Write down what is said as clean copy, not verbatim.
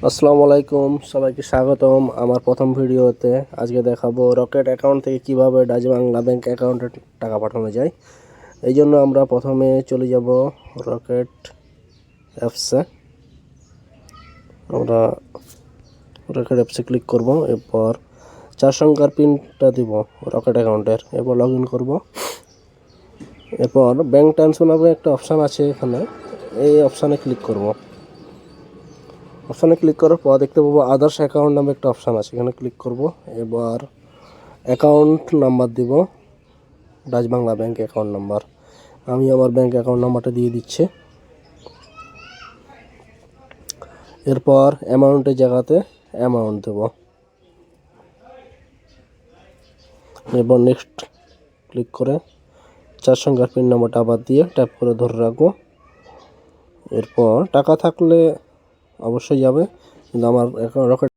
আসসালামু আলাইকুম, সবাইকে স্বাগতম আমার প্রথম ভিডিওতে। আজকে দেখাবো রকেট অ্যাকাউন্ট থেকে কিভাবে ডাচ বাংলা ব্যাংক অ্যাকাউন্টে টাকা পাঠানো যায়। এই জন্য আমরা প্রথমে চলে যাব রকেট অ্যাপসে। আমরা রকেট অ্যাপসে ক্লিক করব, এরপর 4 সংখ্যার পিনটা দিব রকেট অ্যাকাউন্টের, এরপর লগ ইন করবো। এরপর ব্যাংক ট্রান্সফার নামে একটা অপশান আছে, এখানে এই অপশানে ক্লিক করব। অপশানে ক্লিক করার পর দেখতে পাবো আদার্স অ্যাকাউন্ট নামে একটা অপশান আছে, এখানে ক্লিক করব। এবার অ্যাকাউন্ট নাম্বার দিব, Dutch Bangla bank account number. আমি আমার ব্যাংক অ্যাকাউন্ট নাম্বারটা দিয়ে দিচ্ছি। এরপর অ্যামাউন্টের জায়গাতে অ্যামাউন্ট দেব। এরপর নেক্সট ক্লিক করে 4 সংখ্যার পিন নাম্বারটা আবার দিয়ে ট্যাপ করে ধরে রাখবো। এরপর টাকা থাকলে অবশ্যই যাবে, কিন্তু আমার রকেট